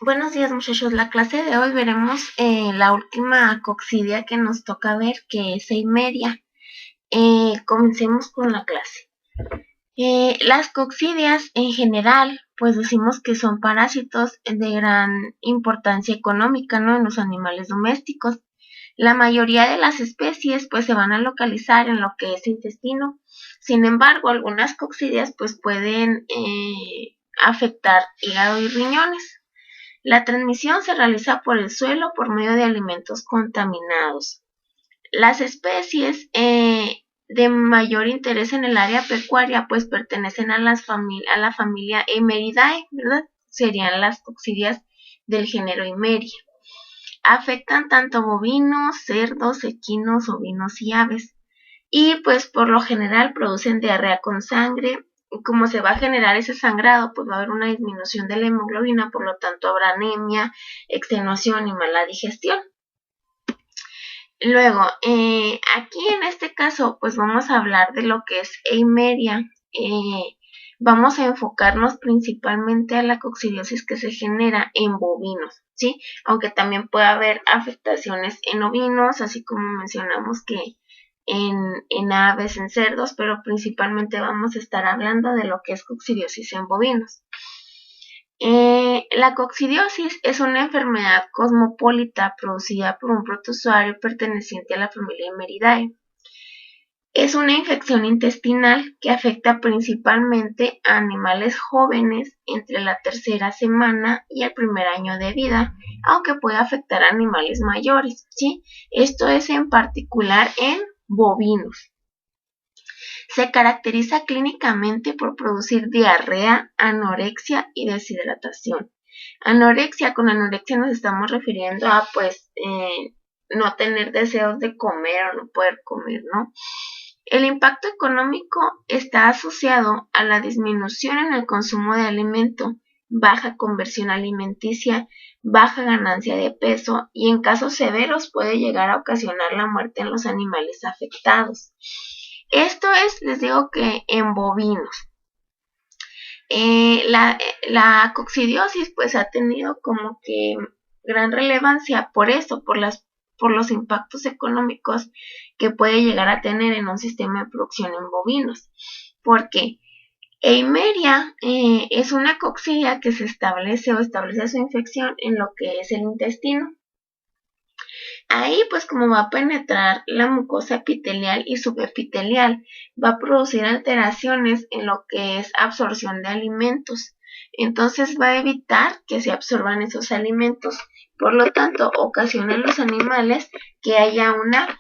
Buenos días, muchachos. La clase de hoy veremos la última coccidia que nos toca ver, que es eimeria. Comencemos con la clase. Las coccidias en general, pues decimos que son parásitos de gran importancia económica, ¿no?, en los animales domésticos. La mayoría de las especies pues se van a localizar en lo que es intestino. Sin embargo, algunas coccidias pues pueden afectar hígado y riñones. La transmisión se realiza por el suelo por medio de alimentos contaminados. Las especies de mayor interés en el área pecuaria pues pertenecen a la familia Eimeridae, ¿verdad? Serían las coccidias del género Eimeria. Afectan tanto bovinos, cerdos, equinos, ovinos y aves. Y pues por lo general producen diarrea con sangre. Y como se va a generar ese sangrado, pues va a haber una disminución de la hemoglobina, por lo tanto habrá anemia, extenuación y mala digestión. Luego, aquí en este caso, pues vamos a hablar de lo que es eimeria. Vamos a enfocarnos principalmente a la coccidiosis que se genera en bovinos, ¿sí? Aunque también puede haber afectaciones en ovinos, así como mencionamos que en aves, en cerdos, pero principalmente vamos a estar hablando de lo que es coccidiosis en bovinos. La coccidiosis es una enfermedad cosmopolita producida por un protozoario perteneciente a la familia Eimeridae. Es una infección intestinal que afecta principalmente a animales jóvenes entre la tercera semana y el primer año de vida, aunque puede afectar a animales mayores, ¿sí? Esto es en particular en bovinos. Se caracteriza clínicamente por producir diarrea, anorexia y deshidratación. Con anorexia nos estamos refiriendo a no tener deseos de comer o no poder comer, ¿no? El impacto económico está asociado a la disminución en el consumo de alimento, baja conversión alimenticia, baja ganancia de peso y en casos severos puede llegar a ocasionar la muerte en los animales afectados. Esto es, les digo que en bovinos. La coccidiosis pues ha tenido como que gran relevancia por eso, por los impactos económicos que puede llegar a tener en un sistema de producción en bovinos. Porque eimeria es una coccidia que se establece su infección en lo que es el intestino. Ahí pues como va a penetrar la mucosa epitelial y subepitelial, va a producir alteraciones en lo que es absorción de alimentos. Entonces va a evitar que se absorban esos alimentos. Por lo tanto, ocasiona en los animales que haya una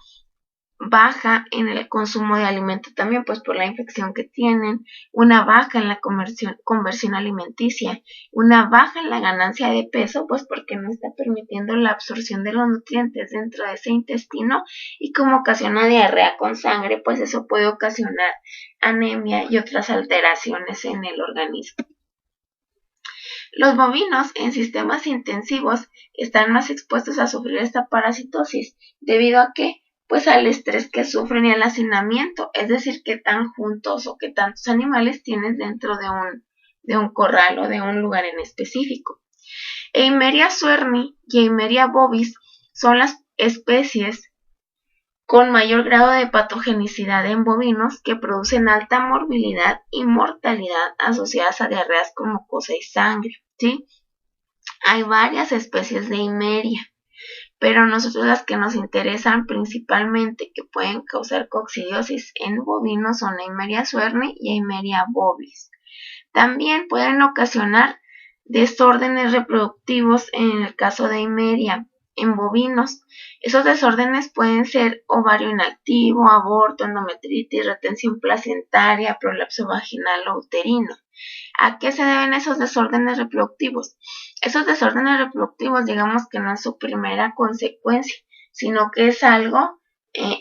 baja en el consumo de alimento también, pues por la infección que tienen, una baja en la conversión alimenticia, una baja en la ganancia de peso, pues porque no está permitiendo la absorción de los nutrientes dentro de ese intestino, y como ocasiona diarrea con sangre, pues eso puede ocasionar anemia y otras alteraciones en el organismo. Los bovinos en sistemas intensivos están más expuestos a sufrir esta parasitosis debido a que pues al estrés que sufren y al hacinamiento, es decir, qué tan juntos o qué tantos animales tienes dentro de un corral o de un lugar en específico. Eimeria suerni y Eimeria bovis son las especies con mayor grado de patogenicidad en bovinos que producen alta morbilidad y mortalidad asociadas a diarreas con mucosa y sangre, ¿sí? Hay varias especies de eimeria, pero nosotros las que nos interesan principalmente que pueden causar coccidiosis en bovinos son Eimeria suerni y Eimeria bovis. También pueden ocasionar desórdenes reproductivos en el caso de eimeria en bovinos. Esos desórdenes pueden ser ovario inactivo, aborto, endometritis, retención placentaria, prolapso vaginal o uterino. ¿A qué se deben esos desórdenes reproductivos? Esos desórdenes reproductivos, digamos que no es su primera consecuencia, sino que es algo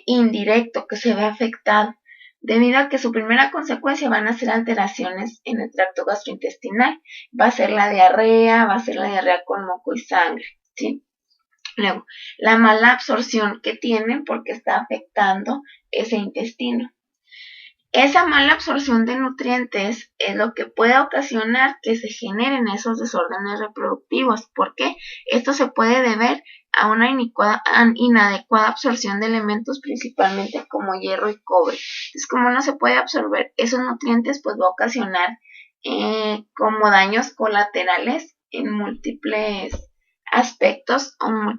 indirecto que se ve afectado, debido a que su primera consecuencia van a ser alteraciones en el tracto gastrointestinal. Va a ser la diarrea, con moco y sangre, ¿sí? Luego, la mala absorción que tienen porque está afectando ese intestino. Esa mala absorción de nutrientes es lo que puede ocasionar que se generen esos desórdenes reproductivos. ¿Por qué? Esto se puede deber a una inadecuada absorción de elementos principalmente como hierro y cobre. Entonces, como no se puede absorber esos nutrientes, pues va a ocasionar como daños colaterales en múltiples aspectos o en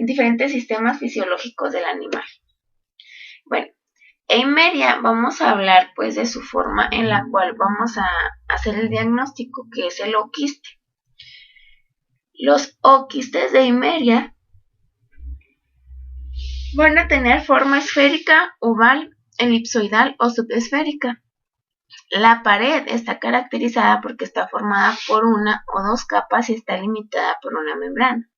diferentes sistemas fisiológicos del animal. Bueno, Eimeria vamos a hablar pues de su forma en la cual vamos a hacer el diagnóstico, que es el oquiste. Los oquistes de Eimeria van a tener forma esférica, oval, elipsoidal o subesférica. La pared está caracterizada porque está formada por una o dos capas y está limitada por una membrana.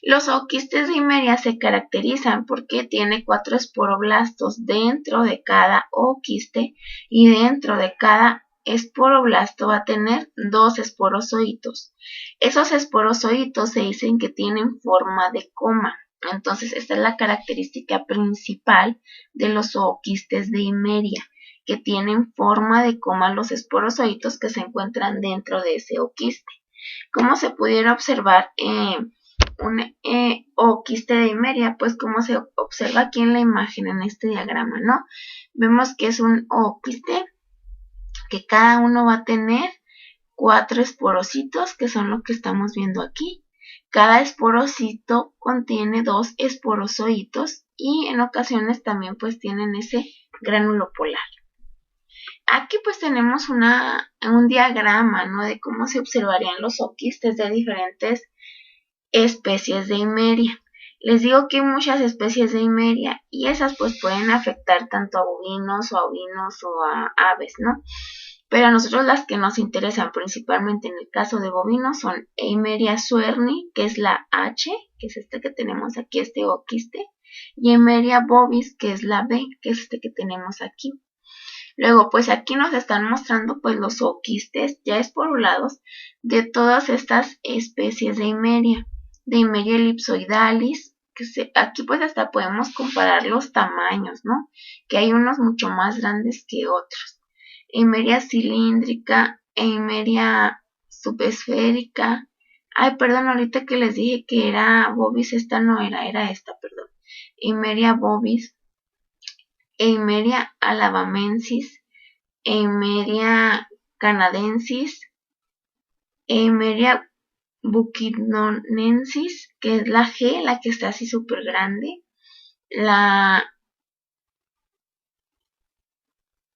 Los oquistes de Eimeria se caracterizan porque tiene 4 esporoblastos dentro de cada oquiste y dentro de cada esporoblasto va a tener 2 esporozoitos. Esos esporozoitos se dicen que tienen forma de coma. Entonces, esta es la característica principal de los zooquistes de Eimeria, que tienen forma de coma los esporozoitos que se encuentran dentro de ese oquiste. Como se pudiera observar un oquiste de Eimeria, pues como se observa aquí en la imagen, en este diagrama, ¿no? Vemos que es un oquiste que cada uno va a tener 4 esporocitos, que son lo que estamos viendo aquí. Cada esporocito contiene 2 esporozoitos y en ocasiones también pues tienen ese gránulo polar. Aquí pues tenemos un diagrama, ¿no?, de cómo se observarían los oquistes de diferentes especies de Eimeria. Les digo que hay muchas especies de Eimeria y esas pues pueden afectar tanto a bovinos o a ovinos o a aves, ¿no? Pero a nosotros las que nos interesan principalmente en el caso de bovinos son Eimeria suerni, que es la H, que es este que tenemos aquí, este oquiste, y Eimeria bovis, que es la B, que es este que tenemos aquí. Luego, pues aquí nos están mostrando pues los oquistes ya esporulados de todas estas especies de Eimeria elipsoidalis, aquí pues hasta podemos comparar los tamaños, ¿no? Que hay unos mucho más grandes que otros. Eimeria cilíndrica, Eimeria subesférica. Ay, perdón, ahorita que les dije que era bovis, esta no era esta, perdón. Eimeria bovis, Eimeria alabamensis, Eimeria canadensis, Eimeria buckinonensis, que es la G, la que está así súper grande, la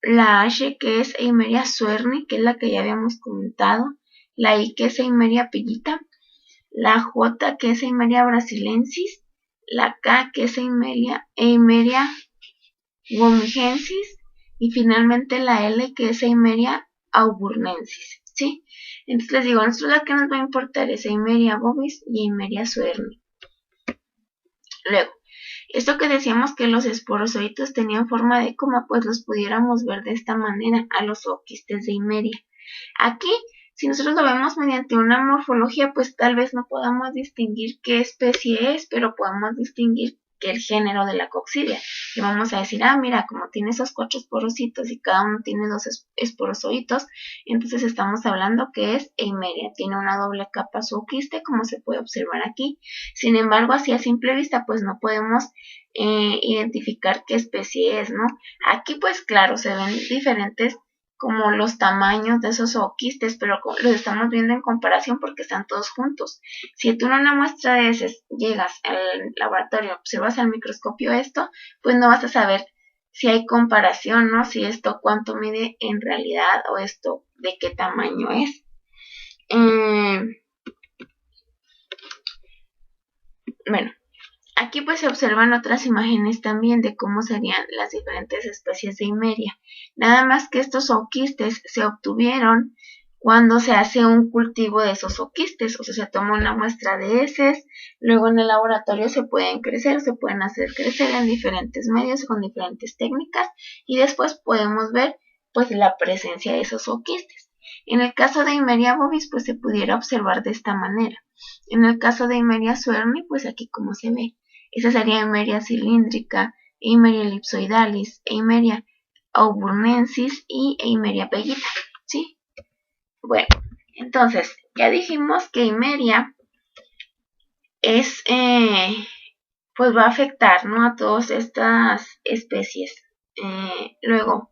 H, que es Eimeria suerni, que es la que ya habíamos comentado, la I, que es Eimeria pellita, la J, que es Eimeria brasilensis, la K, que es Eimeria womigensis, y finalmente la L, que es Eimeria auburnensis, ¿sí? Entonces les digo, a nosotros la que nos va a importar es Eimeria bovis y Eimeria suerni. Luego, esto que decíamos que los esporozoitos tenían forma de coma, pues los pudiéramos ver de esta manera a los oquistes de Eimeria. Aquí, si nosotros lo vemos mediante una morfología, pues tal vez no podamos distinguir qué especie es, pero podemos distinguir que el género de la coccidia. Y vamos a decir, mira, como tiene esos 4 esporocitos y cada uno tiene 2 esporozoitos, entonces estamos hablando que es Eimeria. Tiene una doble capa su oquiste, como se puede observar aquí. Sin embargo, así a simple vista, pues no podemos identificar qué especie es, ¿no? Aquí, pues claro, se ven diferentes como los tamaños de esos oquistes, pero los estamos viendo en comparación porque están todos juntos. Si tú en una muestra de esas llegas al laboratorio, observas al microscopio esto, pues no vas a saber si hay comparación, ¿no? Si esto cuánto mide en realidad o esto de qué tamaño es. Bueno, aquí pues se observan otras imágenes también de cómo serían las diferentes especies de Eimeria. Nada más que estos oquistes se obtuvieron cuando se hace un cultivo de esos oquistes, o sea, se toma una muestra de heces, luego en el laboratorio se pueden hacer crecer en diferentes medios con diferentes técnicas y después podemos ver pues la presencia de esos oquistes. En el caso de Eimeria bovis pues se pudiera observar de esta manera. En el caso de Eimeria suerni pues aquí como se ve. Esa sería Eimeria cilíndrica, Eimeria ellipsoidalis, Eimeria auburnensis y Eimeria pellita, ¿sí? Bueno, entonces ya dijimos que Eimeria es, pues va a afectar, ¿no?, a todas estas especies. Luego,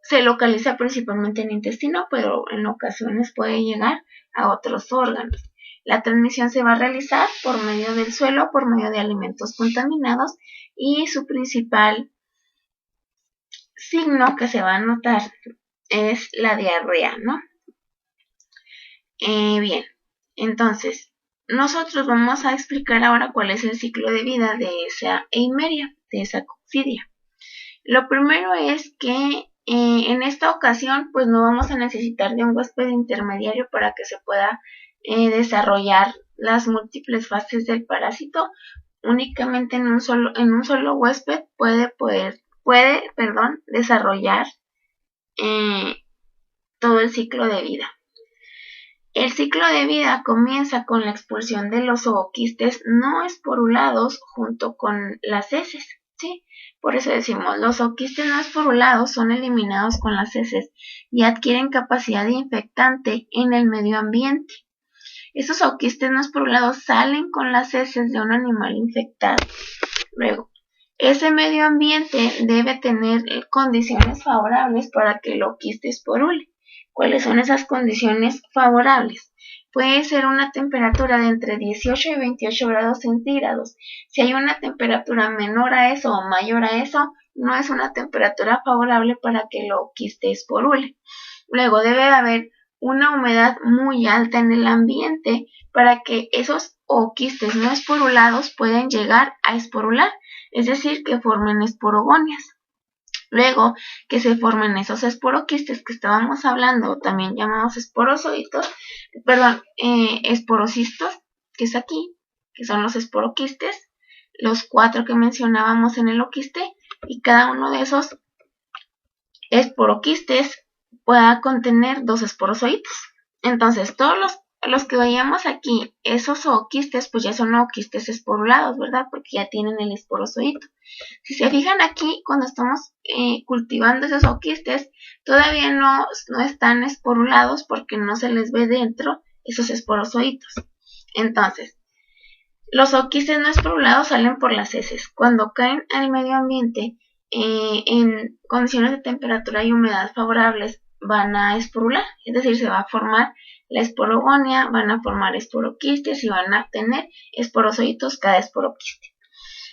se localiza principalmente en el intestino, pero en ocasiones puede llegar a otros órganos. La transmisión se va a realizar por medio del suelo, por medio de alimentos contaminados, y su principal signo que se va a notar es la diarrea, ¿no? Bien, entonces, nosotros vamos a explicar ahora cuál es el ciclo de vida de esa Eimeria, de esa coccidia. Lo primero es que en esta ocasión pues no vamos a necesitar de un huésped intermediario para que se pueda desarrollar las múltiples fases del parásito. Únicamente en un solo huésped puede desarrollar todo el ciclo de vida. El ciclo de vida comienza con la expulsión de los zooquistes no esporulados junto con las heces, ¿sí? Por eso decimos, los zooquistes no esporulados son eliminados con las heces y adquieren capacidad de infectante en el medio ambiente. Esos zooquistes no esporulados salen con las heces de un animal infectado. Luego, ese medio ambiente debe tener condiciones favorables para que el oquiste esporule. ¿Cuáles son esas condiciones favorables? Puede ser una temperatura de entre 18 y 28 grados centígrados. Si hay una temperatura menor a eso o mayor a eso, no es una temperatura favorable para que el oquiste esporule. Luego debe haber una humedad muy alta en el ambiente para que esos oquistes no esporulados puedan llegar a esporular, es decir, que formen esporogonias. Luego que se formen esos esporoquistes que estábamos hablando, también llamados esporozoitos, esporocistos, que es aquí, que son los esporoquistes, los 4 que mencionábamos en el oquiste, y cada uno de esporoquistes pueda contener 2 esporozoitos. Entonces, todos los que veíamos aquí, esos zooquistes, pues ya son ooquistes esporulados, ¿verdad? Porque ya tienen el esporozoito. Si se fijan aquí, cuando estamos cultivando esos zooquistes, todavía no están esporulados porque no se les ve dentro esos esporozoitos. Entonces, los zooquistes no esporulados salen por las heces. Cuando caen al medio ambiente, en condiciones de temperatura y humedad favorables, van a esporular, es decir, se va a formar la esporogonia, van a formar esporoquistes y van a tener esporozoitos cada esporoquiste.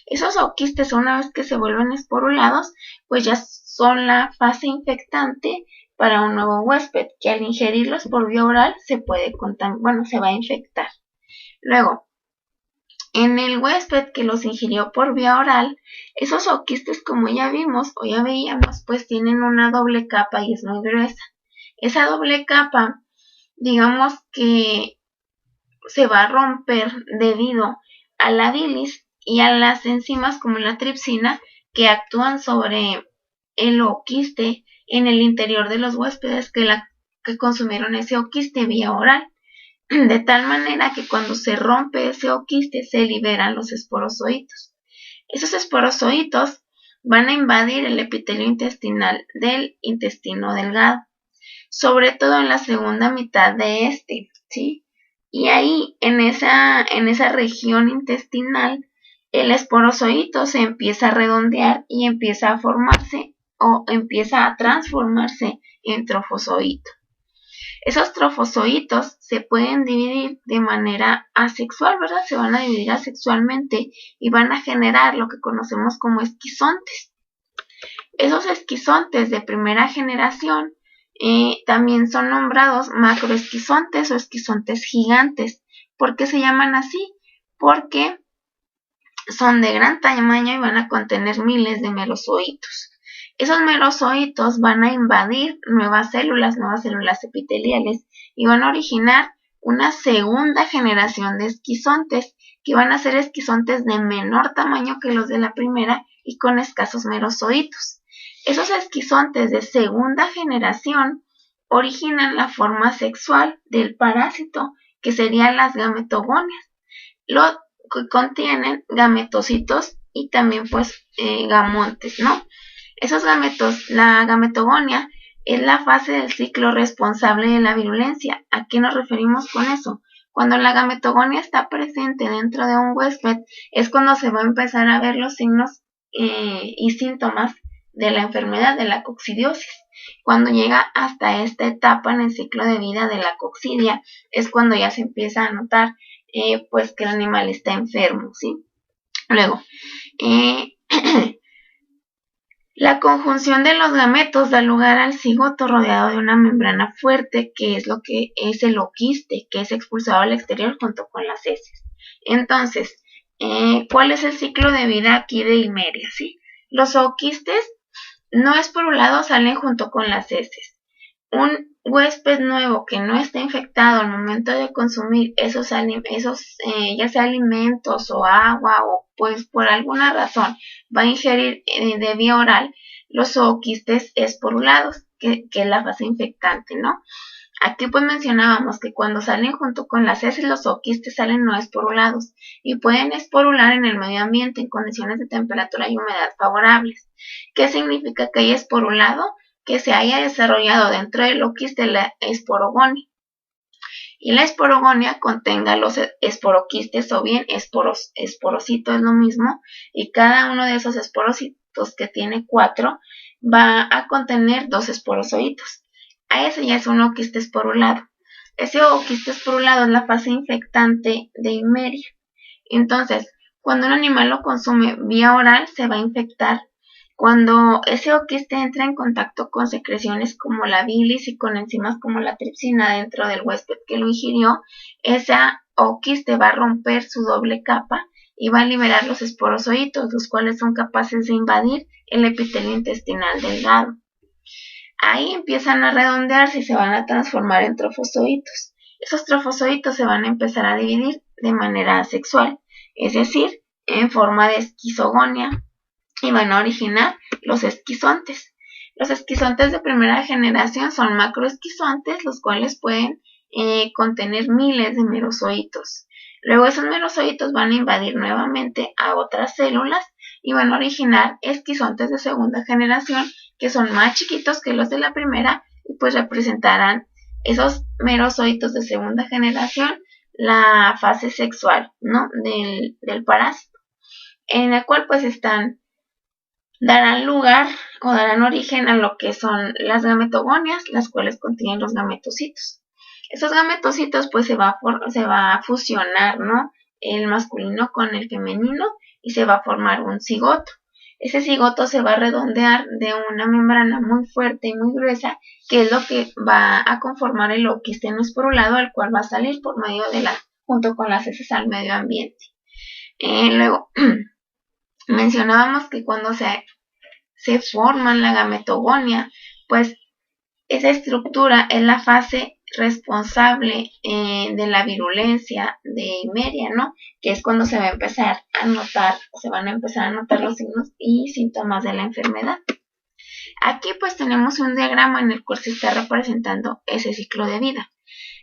Esos zooquistes, una vez que se vuelven esporulados, pues ya son la fase infectante para un nuevo huésped, que al ingerirlos por vía oral se va a infectar. Luego, en el huésped que los ingirió por vía oral, esos zooquistes, como ya vimos o ya veíamos, pues tienen una doble capa y es muy gruesa. Esa doble capa, digamos que se va a romper debido a la bilis y a las enzimas como la tripsina que actúan sobre el ooquiste en el interior de los huéspedes que consumieron ese ooquiste vía oral. De tal manera que cuando se rompe ese ooquiste se liberan los esporozoitos. Esos esporozoitos van a invadir el epitelio intestinal del intestino delgado, sobre todo en la segunda mitad de este, ¿sí? Y ahí, en esa región intestinal, el esporozoito se empieza a redondear y empieza a formarse o empieza a transformarse en trofozoito. Esos trofozoitos se pueden dividir de manera asexual, ¿verdad? Se van a dividir asexualmente y van a generar lo que conocemos como esquizontes. Esos esquizontes de primera generación también son nombrados macroesquizontes o esquizontes gigantes. ¿Por qué se llaman así? Porque son de gran tamaño y van a contener miles de merozoitos. Esos merozoitos van a invadir nuevas células epiteliales y van a originar una segunda generación de esquizontes que van a ser esquizontes de menor tamaño que los de la primera y con escasos merozoitos. Esos esquizontes de segunda generación originan la forma sexual del parásito, que serían las gametogonias, lo que contienen gametocitos y también pues gamontes, ¿no? Esos gametos, la gametogonia es la fase del ciclo responsable de la virulencia. ¿A qué nos referimos con eso? Cuando la gametogonia está presente dentro de un huésped es cuando se va a empezar a ver los signos y síntomas de la enfermedad de la coccidiosis. Cuando llega hasta esta etapa en el ciclo de vida de la coccidia es cuando ya se empieza a notar pues que el animal está enfermo, ¿sí? Luego, la conjunción de los gametos da lugar al cigoto rodeado de una membrana fuerte, que es lo que es el oquiste, que es expulsado al exterior junto con las heces. Entonces, ¿cuál es el ciclo de vida aquí de Himmeria? ¿Sí? Los oquistes no esporulados salen junto con las heces. Un huésped nuevo que no está infectado al momento de consumir esos ya sea alimentos o agua o pues por alguna razón va a ingerir de vía oral los zooquistes esporulados, que es la fase infectante, ¿no? Aquí pues mencionábamos que cuando salen junto con las heces los zooquistes salen no esporulados y pueden esporular en el medio ambiente en condiciones de temperatura y humedad favorables. ¿Qué significa que hay esporulado? Que se haya desarrollado dentro del oquiste la esporogonia. Y la esporogonia contenga los esporoquistes o bien esporocitos, es lo mismo, y cada uno de esos esporocitos, que tiene 4, va a contener 2 esporozoitos. A ese ya es un oquiste esporulado. Ese oquiste esporulado es la fase infectante de Himmeria. Entonces, cuando un animal lo consume vía oral, se va a infectar. Cuando ese oquiste entra en contacto con secreciones como la bilis y con enzimas como la tripsina dentro del huésped que lo ingirió, esa oquiste va a romper su doble capa y va a liberar los esporozoitos, los cuales son capaces de invadir el epitelio intestinal delgado. Ahí empiezan a redondearse y se van a transformar en trofozoitos. Esos trofozoitos se van a empezar a dividir de manera asexual, es decir, en forma de esquizogonia, y van a originar los esquizontes. Los esquizontes de primera generación son macroesquizontes, los cuales pueden contener miles de merozoitos. Luego esos merozoitos van a invadir nuevamente a otras células y van a originar esquizontes de segunda generación, que son más chiquitos que los de la primera y pues representarán esos merozoitos de segunda generación la fase sexual, ¿no? del parásito, en la cual pues darán lugar o darán origen a lo que son las gametogonias, las cuales contienen los gametocitos. Esos gametocitos pues se va a fusionar, ¿no? El masculino con el femenino y se va a formar un cigoto. Ese cigoto se va a redondear de una membrana muy fuerte y muy gruesa, que es lo que va a conformar el oquiste no esporulado, el cual va a salir por medio junto con las heces al medio ambiente. Luego, mencionábamos que cuando se forma la gametogonia, pues esa estructura es la fase responsable de la virulencia de Himmeria, ¿no? Que es cuando se va a empezar a notar, se van a empezar a notar los signos y síntomas de la enfermedad. Aquí pues tenemos un diagrama en el cual se está representando ese ciclo de vida.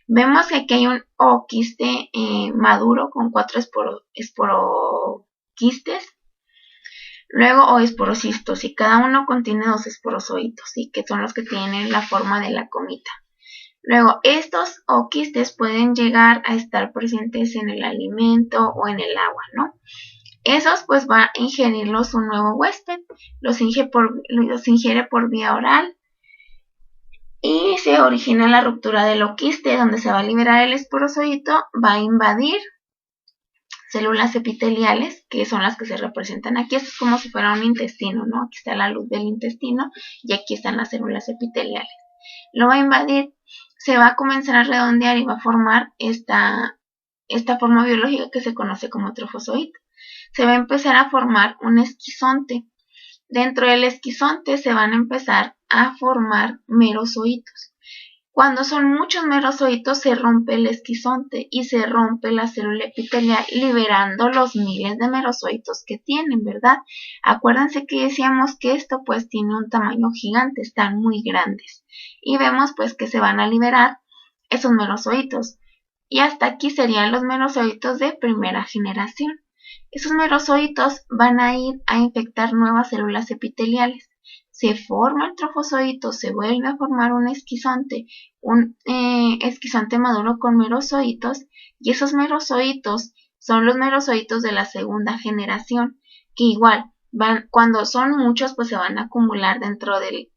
Vemos que aquí hay un oquiste maduro con 4 esporoquistes, luego o esporocistos, y cada uno contiene 2 esporozoitos, ¿sí? Que son los que tienen la forma de la comita. Luego, estos oquistes pueden llegar a estar presentes en el alimento o en el agua, ¿no? Esos pues va a ingerirlos un nuevo huésped, los ingiere por vía oral y se origina la ruptura del oquiste, donde se va a liberar el esporozoito, va a invadir células epiteliales, que son las que se representan aquí. Esto es como si fuera un intestino, ¿no? Aquí está la luz del intestino y aquí están las células epiteliales. Lo va a invadir, se va a comenzar a redondear y va a formar esta forma biológica que se conoce como trofozoito. Se va a empezar a formar un esquizonte. Dentro del esquizonte se van a empezar a formar merozoitos. Cuando son muchos merozoitos se rompe el esquizonte y se rompe la célula epitelial, liberando los miles de merozoitos que tienen, ¿verdad? Acuérdense que decíamos que esto pues tiene un tamaño gigante, están muy grandes. Y vemos pues que se van a liberar esos merozoitos. Y hasta aquí serían los merozoitos de primera generación. Esos merozoitos van a ir a infectar nuevas células epiteliales. Se forma el trofozoito, se vuelve a formar un esquizonte maduro con merozoitos, y esos merozoitos son los merozoitos de la segunda generación, que igual cuando son muchos, pues se van a acumular dentro del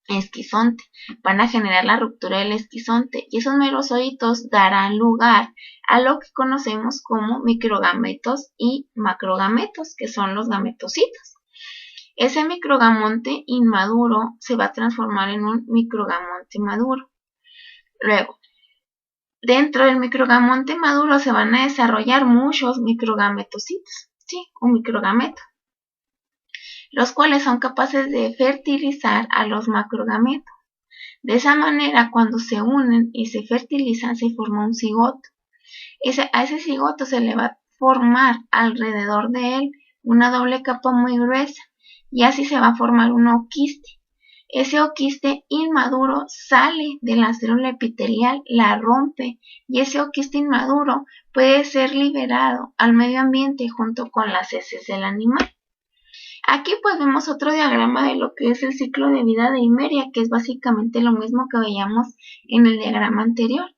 esquizonte, van a generar la ruptura del esquizonte, y esos merozoitos darán lugar a lo que conocemos como microgametos y macrogametos, que son los gametocitos. Ese microgamonte inmaduro se va a transformar en un microgamonte maduro. Luego, dentro del microgamonte maduro se van a desarrollar muchos microgametocitos, ¿sí? Un microgameto, los cuales son capaces de fertilizar a los macrogametos. De esa manera, cuando se unen y se fertilizan, se forma un cigoto. A ese cigoto se le va a formar alrededor de él una doble capa muy gruesa, y así se va a formar un oquiste. Ese oquiste inmaduro sale de la célula epitelial, la rompe, y ese oquiste inmaduro puede ser liberado al medio ambiente junto con las heces del animal. Aquí pues vemos otro diagrama de lo que es el ciclo de vida de Eimeria, que es básicamente lo mismo que veíamos en el diagrama anterior.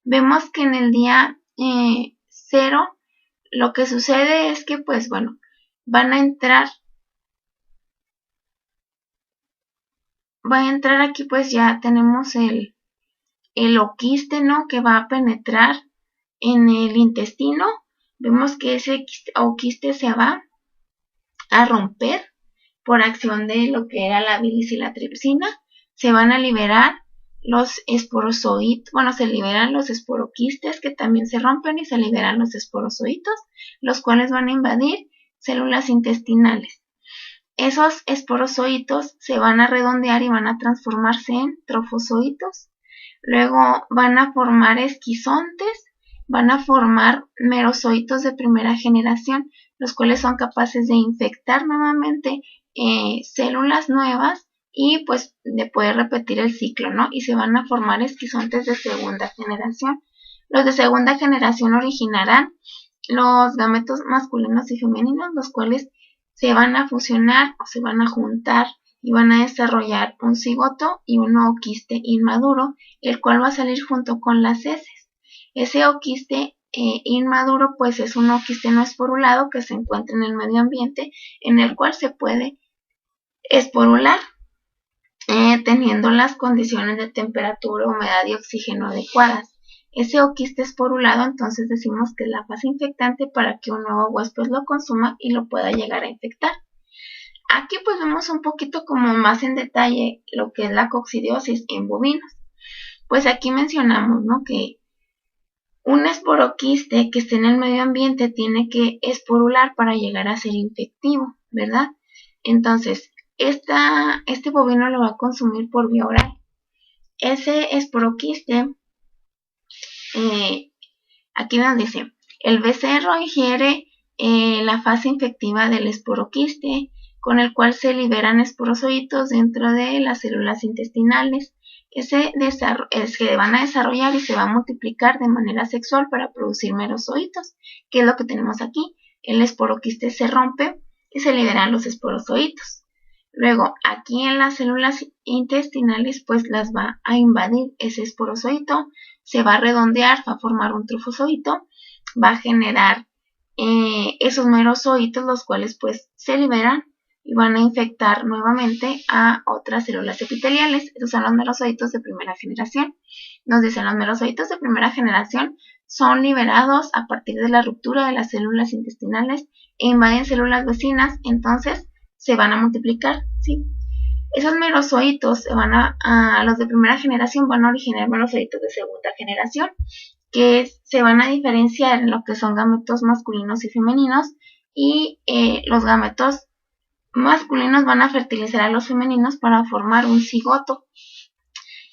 Vemos que en el día 0 lo que sucede es que pues bueno, va a entrar aquí, pues ya tenemos el oquiste, ¿no?, que va a penetrar en el intestino. Vemos que ese oquiste se va a romper por acción de lo que era la bilis y la tripsina. Se van a liberar los esporozoitos, bueno, se liberan los esporoquistes, que también se rompen, y se liberan los esporozoitos, los cuales van a invadir células intestinales. Esos esporozoitos se van a redondear y van a transformarse en trofozoitos. Luego van a formar esquizontes, van a formar merozoitos de primera generación, los cuales son capaces de infectar nuevamente células nuevas y pues de poder repetir el ciclo, ¿no? Y se van a formar esquizontes de segunda generación. Los de segunda generación originarán los gametos masculinos y femeninos, los cuales se van a fusionar o se van a juntar y van a desarrollar un cigoto y un oquiste inmaduro, el cual va a salir junto con las heces. Ese oquiste inmaduro pues es un oquiste no esporulado que se encuentra en el medio ambiente, en el cual se puede esporular teniendo las condiciones de temperatura, humedad y oxígeno adecuadas. Ese oquiste esporulado, entonces decimos que es la fase infectante para que un nuevo huésped lo consuma y lo pueda llegar a infectar. Aquí pues vemos un poquito como más en detalle lo que es la coccidiosis en bovinos. Pues aquí mencionamos, ¿no?, que un esporoquiste que esté en el medio ambiente tiene que esporular para llegar a ser infectivo, ¿verdad? Entonces, este bovino lo va a consumir por vía oral. Ese esporoquiste, aquí nos dice, el becerro ingiere la fase infectiva del esporoquiste, con el cual se liberan esporozoitos dentro de las células intestinales. Se van a desarrollar y se va a multiplicar de manera sexual para producir merozoitos, que es lo que tenemos aquí. El esporoquiste se rompe y se liberan los esporozoitos. Luego, aquí en las células intestinales, pues las va a invadir ese esporozoito, se va a redondear, va a formar un trofozoito, va a generar esos merozoitos, los cuales pues se liberan y van a infectar nuevamente a otras células epiteliales. Esos son los merozoitos de primera generación. Nos dicen, los merozoitos de primera generación son liberados a partir de la ruptura de las células intestinales e invaden células vecinas, entonces se van a multiplicar, ¿sí? Esos merozoitos los de primera generación van a originar merozoitos de segunda generación, que se van a diferenciar en lo que son gametos masculinos y femeninos, y los gametos masculinos van a fertilizar a los femeninos para formar un cigoto.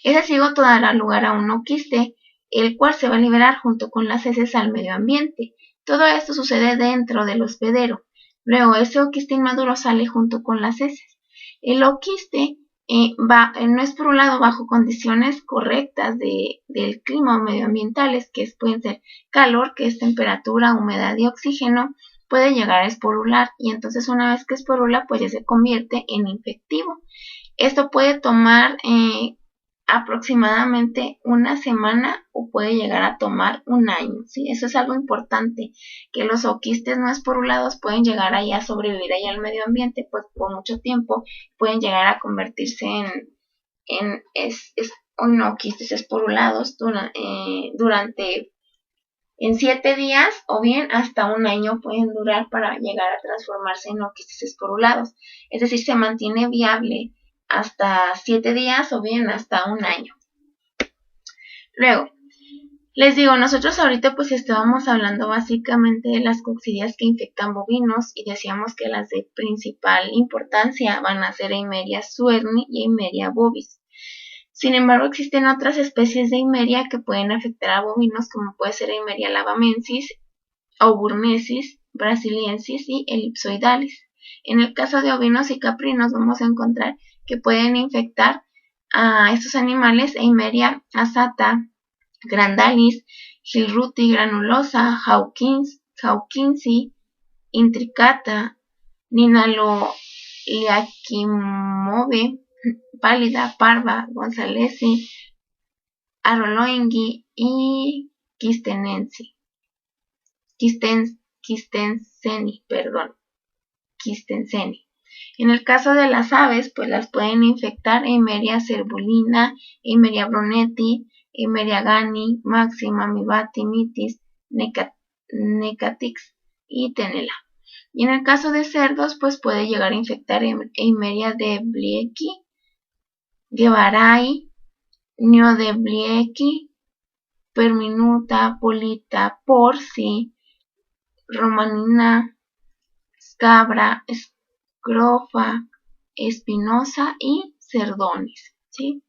Ese cigoto dará lugar a un oquiste, el cual se va a liberar junto con las heces al medio ambiente. Todo esto sucede dentro del hospedero. Luego ese oquiste inmaduro sale junto con las heces. El oquiste no es esporulado bajo condiciones correctas del clima o medioambientales, que pueden ser calor, que es temperatura, humedad y oxígeno, puede llegar a esporular y entonces una vez que esporula pues ya se convierte en infectivo. Esto puede tomar aproximadamente una semana o puede llegar a tomar un año, ¿sí? Eso es algo importante, que los oquistes no esporulados pueden llegar ahí a sobrevivir ahí al medio ambiente pues por mucho tiempo, pueden llegar a convertirse en oquistes esporulados durante en 7 días o bien hasta un año pueden durar para llegar a transformarse en oquistes esporulados. Es decir, se mantiene viable hasta 7 días o bien hasta un año. Luego, les digo, nosotros ahorita pues estábamos hablando básicamente de las coccidias que infectan bovinos y decíamos que las de principal importancia van a ser Eimeria suerni y Eimeria bovis. Sin embargo, existen otras especies de Eimeria que pueden afectar a bovinos, como puede ser Eimeria lavamensis, auburnesis, brasiliensis y elipsoidalis. En el caso de ovinos y caprinos vamos a encontrar que pueden infectar a estos animales Eimeria asata, grandalis, gilruti granulosa, hawkinsi, intricata, ninaloliakimove, pálida, parva, gonzalesi, aroloingui y quistenseni, En el caso de las aves, pues las pueden infectar Eimeria cervulina, Eimeria brunetti, Eimeria gani, maxima, mivati, mitis, necatix y tenela. Y en el caso de cerdos, pues puede llegar a infectar Eimeria de Bliecki, Guevarai, Nio de Bliecki, Perminuta, Polita, Porci, Romanina, Scabra, Scrofa, Espinosa y Cerdonis, ¿sí?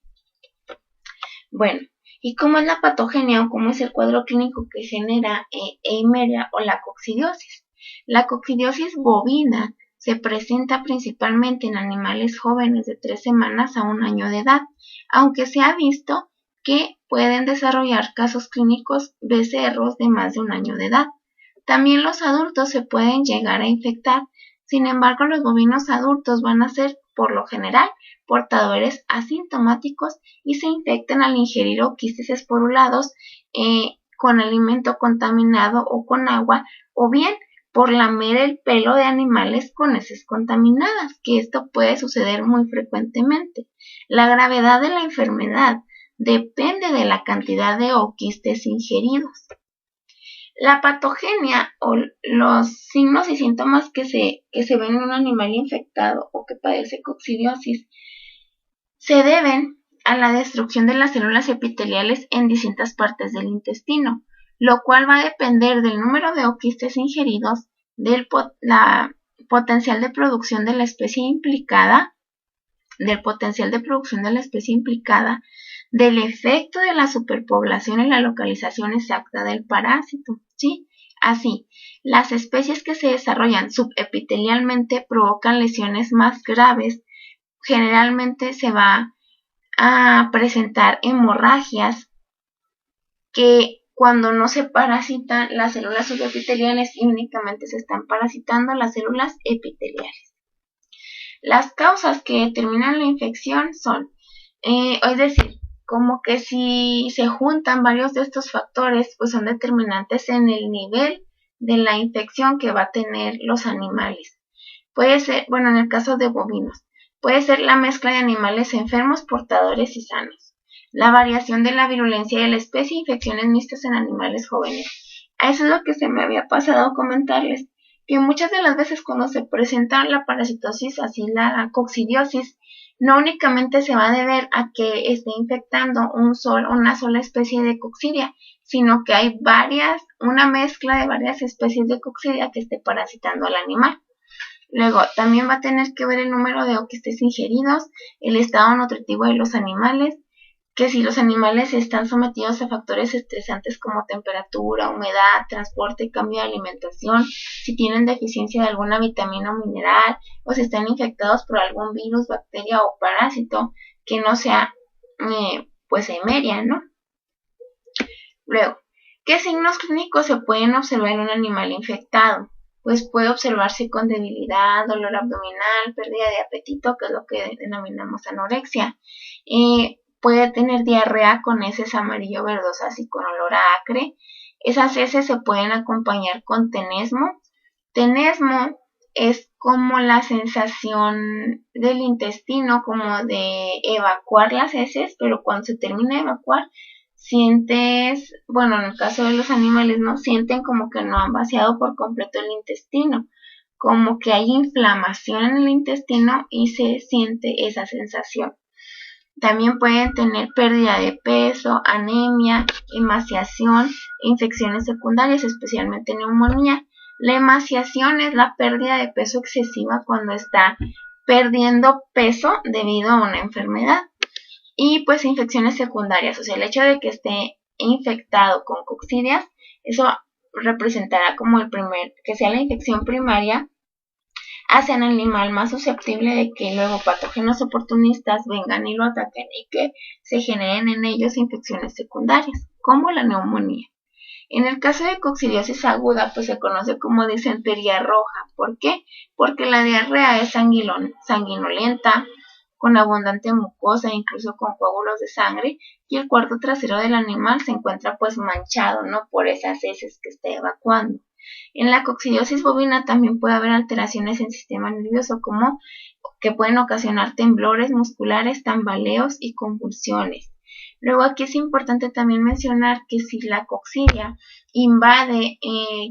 Bueno, ¿y cómo es la patogenia o cómo es el cuadro clínico que genera Eimeria o la coccidiosis? La coccidiosis bovina se presenta principalmente en animales jóvenes de 3 semanas a 1 año de edad, aunque se ha visto que pueden desarrollar casos clínicos becerros de más de 1 año de edad. También los adultos se pueden llegar a infectar, sin embargo los bovinos adultos van a ser, por lo general, portadores asintomáticos y se infectan al ingerir oquistes esporulados con alimento contaminado o con agua, o bien por lamer el pelo de animales con heces contaminadas, que esto puede suceder muy frecuentemente. La gravedad de la enfermedad depende de la cantidad de oquistes ingeridos. La patogenia o los signos y síntomas que se ven en un animal infectado o que padece coccidiosis se deben a la destrucción de las células epiteliales en distintas partes del intestino, lo cual va a depender del número de oquistes ingeridos, del potencial de producción de la especie implicada, del efecto de la superpoblación en la localización exacta del parásito, ¿sí? Así, las especies que se desarrollan subepitelialmente provocan lesiones más graves. Generalmente se va a presentar hemorragias que cuando no se parasitan las células subepiteliales y únicamente se están parasitando las células epiteliales. Las causas que determinan la infección son, es decir, como que si se juntan varios de estos factores, pues son determinantes en el nivel de la infección que va a tener los animales. Puede ser, bueno, en el caso de bovinos, puede ser la mezcla de animales enfermos, portadores y sanos, la variación de la virulencia de la especie e infecciones mixtas en animales jóvenes. A eso es lo que se me había pasado a comentarles, que muchas de las veces cuando se presenta la parasitosis, así la coccidiosis, no únicamente se va a deber a que esté infectando una sola especie de coccidia, sino que hay una mezcla de varias especies de coccidia que esté parasitando al animal. Luego, también va a tener que ver el número de oquistes ingeridos, el estado nutritivo de los animales, que si los animales están sometidos a factores estresantes como temperatura, humedad, transporte y cambio de alimentación, si tienen deficiencia de alguna vitamina o mineral, o si están infectados por algún virus, bacteria o parásito que no sea, pues, Eimeria, ¿no? Luego, ¿qué signos clínicos se pueden observar en un animal infectado? pues puede observarse con debilidad, dolor abdominal, pérdida de apetito, que es lo que denominamos anorexia. Puede tener diarrea con heces amarillo verdosas y con olor a acre. Esas heces se pueden acompañar con tenesmo. Tenesmo es como la sensación del intestino, como de evacuar las heces, pero cuando se termina de evacuar, sientes, bueno, en el caso de los animales, no sienten como que no han vaciado por completo el intestino, como que hay inflamación en el intestino y se siente esa sensación. También pueden tener pérdida de peso, anemia, emaciación e infecciones secundarias, especialmente neumonía. La emaciación es la pérdida de peso excesiva cuando está perdiendo peso debido a una enfermedad. Y pues infecciones secundarias, o sea, el hecho de que esté infectado con coccidias, eso representará como que sea la infección primaria, hace al animal más susceptible de que luego patógenos oportunistas vengan y lo ataquen y que se generen en ellos infecciones secundarias, como la neumonía. En el caso de coccidiosis aguda, pues se conoce como disentería roja. ¿Por qué? Porque la diarrea es sanguinolenta, con abundante mucosa, incluso con coágulos de sangre, y el cuarto trasero del animal se encuentra pues manchado, ¿no? Por esas heces que está evacuando. En la coccidiosis bovina también puede haber alteraciones en el sistema nervioso, como que pueden ocasionar temblores musculares, tambaleos y convulsiones. Luego aquí es importante también mencionar que si la coccidia invade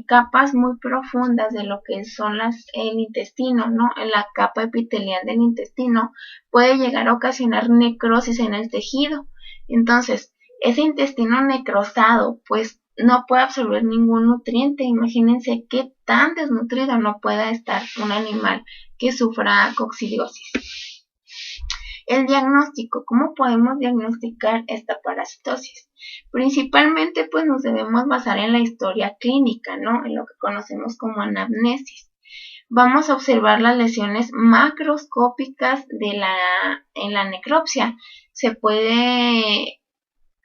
capas muy profundas de lo que son el intestino, ¿no? En la capa epitelial del intestino, puede llegar a ocasionar necrosis en el tejido. Entonces, ese intestino necrosado, pues no puede absorber ningún nutriente. Imagínense qué tan desnutrido no pueda estar un animal que sufra coccidiosis. El diagnóstico, ¿cómo podemos diagnosticar esta parasitosis? Principalmente pues nos debemos basar en la historia clínica, ¿no? En lo que conocemos como anamnesis. Vamos a observar las lesiones macroscópicas en la necropsia. Se puede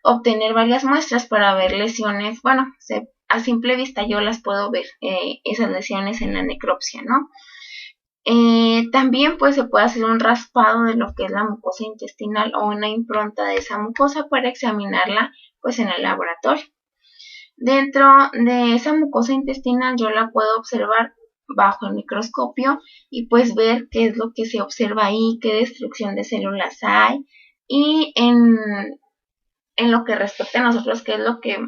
obtener varias muestras para ver lesiones, bueno, a simple vista yo las puedo ver, esas lesiones en la necropsia, ¿no? También pues se puede hacer un raspado de lo que es la mucosa intestinal o una impronta de esa mucosa para examinarla pues en el laboratorio. Dentro de esa mucosa intestinal yo la puedo observar bajo el microscopio y pues ver qué es lo que se observa ahí, qué destrucción de células hay, y en lo que respecta a nosotros, qué es lo que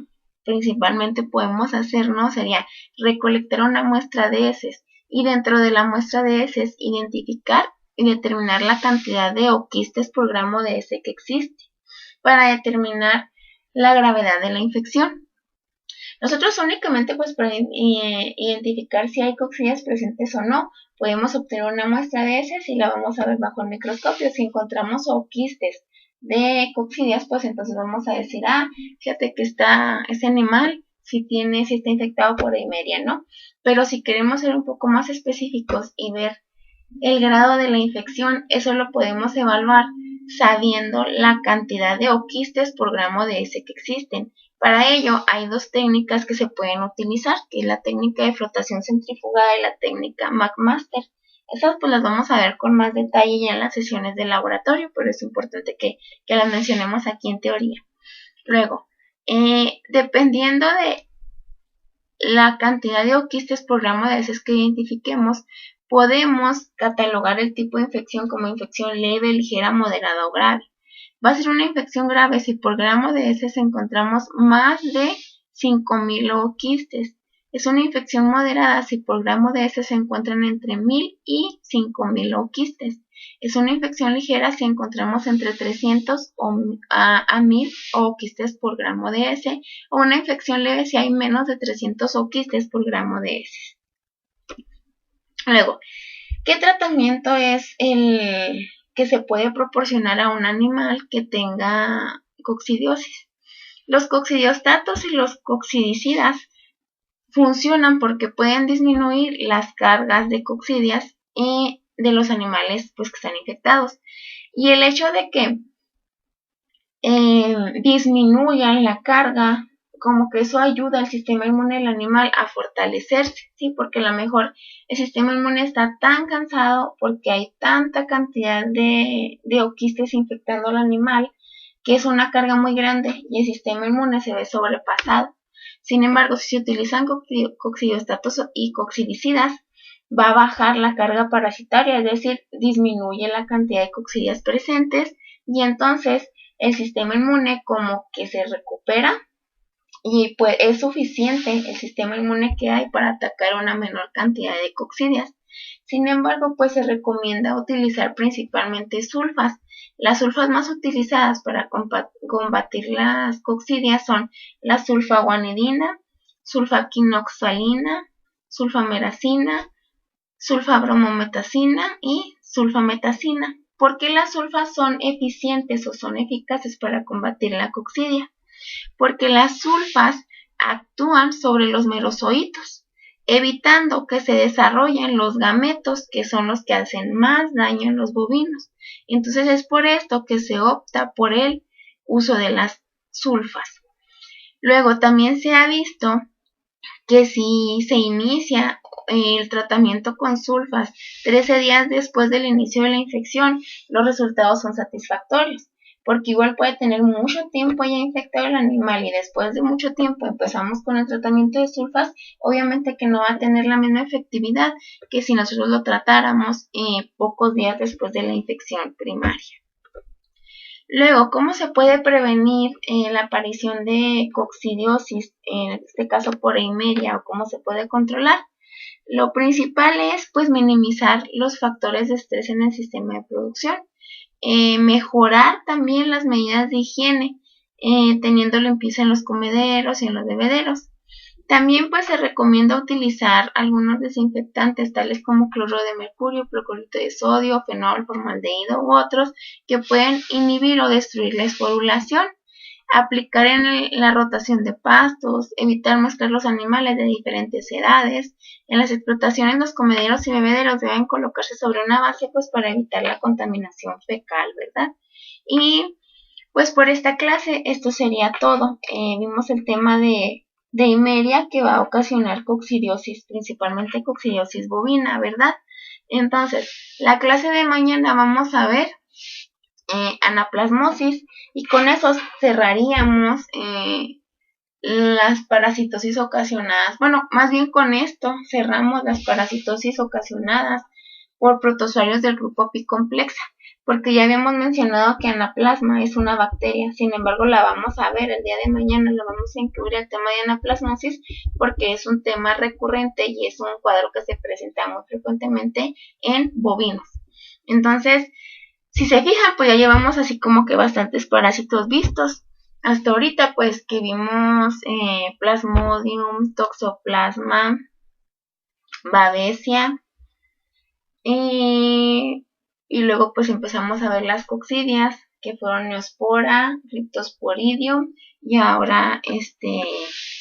principalmente podemos hacer, ¿no? Sería recolectar una muestra de heces y dentro de la muestra de heces identificar y determinar la cantidad de oquistes por gramo de heces que existe para determinar la gravedad de la infección. Nosotros únicamente pues para identificar si hay coccidias presentes o no, podemos obtener una muestra de heces y la vamos a ver bajo el microscopio. Si encontramos oquistes de coccidias, pues entonces vamos a decir, fíjate que ese animal si está infectado por Eimeria, ¿no? Pero si queremos ser un poco más específicos y ver el grado de la infección, eso lo podemos evaluar sabiendo la cantidad de oquistes por gramo de heces que existen. Para ello hay dos técnicas que se pueden utilizar, que es la técnica de flotación centrifugada y la técnica McMaster. Esas pues las vamos a ver con más detalle ya en las sesiones de laboratorio, pero es importante que las mencionemos aquí en teoría. Luego, dependiendo de la cantidad de oquistes por gramo de heces que identifiquemos, podemos catalogar el tipo de infección como infección leve, ligera, moderada o grave. Va a ser una infección grave si por gramo de heces encontramos más de 5.000 oquistes. Es una infección moderada si por gramo de heces se encuentran entre 1.000 y 5.000 oquistes. Es una infección ligera si encontramos entre 300 a 1.000 oquistes por gramo de heces, o una infección leve si hay menos de 300 oquistes por gramo de heces. Luego, ¿qué tratamiento es el que se puede proporcionar a un animal que tenga coccidiosis? Los coccidiostatos y los coccidicidas funcionan porque pueden disminuir las cargas de coccidias de los animales pues, que están infectados. Y el hecho de que disminuyan la carga como que eso ayuda al sistema inmune del animal a fortalecerse, ¿sí? Porque a lo mejor el sistema inmune está tan cansado porque hay tanta cantidad de oquistes infectando al animal que es una carga muy grande y el sistema inmune se ve sobrepasado. Sin embargo, si se utilizan coccidiostatos y coccidicidas, va a bajar la carga parasitaria, es decir, disminuye la cantidad de coccidias presentes y entonces el sistema inmune como que se recupera y pues es suficiente el sistema inmune que hay para atacar una menor cantidad de coccidias. Sin embargo, pues se recomienda utilizar principalmente sulfas. Las sulfas más utilizadas para combatir las coccidias son la sulfaguanidina, sulfaquinoxalina, sulfameracina, sulfabromometacina y sulfametacina. ¿Por qué las sulfas son eficientes o son eficaces para combatir la coccidia? Porque las sulfas actúan sobre los merozoitos, evitando que se desarrollen los gametos, que son los que hacen más daño en los bovinos. Entonces es por esto que se opta por el uso de las sulfas. Luego también se ha visto que si se inicia el tratamiento con sulfas 13 días después del inicio de la infección, los resultados son satisfactorios, porque igual puede tener mucho tiempo ya infectado el animal y después de mucho tiempo empezamos con el tratamiento de sulfas, obviamente que no va a tener la misma efectividad que si nosotros lo tratáramos pocos días después de la infección primaria. Luego, ¿cómo se puede prevenir la aparición de coccidiosis, en este caso por eimeria, o cómo se puede controlar? Lo principal es pues minimizar los factores de estrés en el sistema de producción, mejorar también las medidas de higiene, teniendo limpieza en los comederos y en los bebederos. También pues se recomienda utilizar algunos desinfectantes tales como cloruro de mercurio, proclorito de sodio, fenol, formaldehído u otros que pueden inhibir o destruir la esporulación. Aplicar en la rotación de pastos, evitar mezclar los animales de diferentes edades. En las explotaciones los comederos y bebederos deben colocarse sobre una base pues para evitar la contaminación fecal, ¿verdad? Y pues por esta clase esto sería todo. Vimos el tema de eimeria que va a ocasionar coccidiosis, principalmente coccidiosis bovina, ¿verdad? Entonces, la clase de mañana vamos a ver anaplasmosis y con eso cerraríamos las parasitosis ocasionadas. Bueno, más bien con esto cerramos las parasitosis ocasionadas por protozoarios del grupo apicomplexa, porque ya habíamos mencionado que anaplasma es una bacteria, sin embargo la vamos a ver el día de mañana, lo vamos a incluir el tema de anaplasmosis porque es un tema recurrente y es un cuadro que se presenta muy frecuentemente en bovinos. Entonces, si se fijan, pues ya llevamos así como que bastantes parásitos vistos. Hasta ahorita, pues que vimos Plasmodium, Toxoplasma, Babesia. Y luego pues empezamos a ver las coccidias, que fueron Neospora, Cryptosporidium y ahora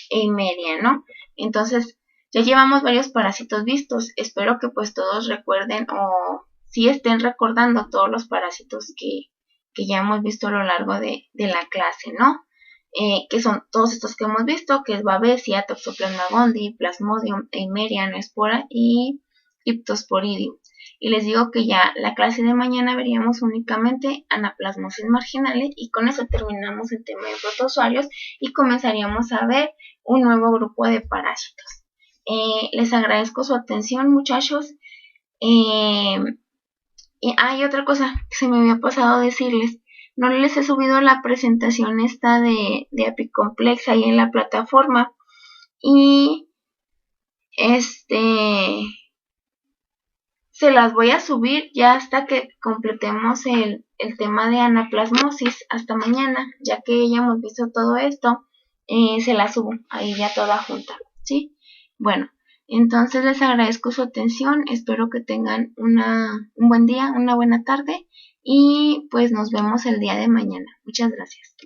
eimeria, ¿no? Entonces, ya llevamos varios parásitos vistos. Espero que pues todos recuerden o sí estén recordando todos los parásitos que ya hemos visto a lo largo de la clase, ¿no? Que son todos estos que hemos visto, que es Babesia, Toxoplasma gondii, Plasmodium, eimeria, Neospora y Cryptosporidium. Y les digo que ya la clase de mañana veríamos únicamente anaplasmosis marginales y con eso terminamos el tema de protozoarios y comenzaríamos a ver un nuevo grupo de parásitos. Les agradezco su atención, muchachos. Y hay otra cosa que se me había pasado decirles. No les he subido la presentación esta de apicomplexa ahí en la plataforma. Y se las voy a subir ya hasta que completemos el tema de anaplasmosis hasta mañana, ya que ya hemos visto todo esto, se las subo ahí ya toda junta, ¿sí? Bueno, entonces les agradezco su atención, espero que tengan un buen día, una buena tarde y pues nos vemos el día de mañana. Muchas gracias.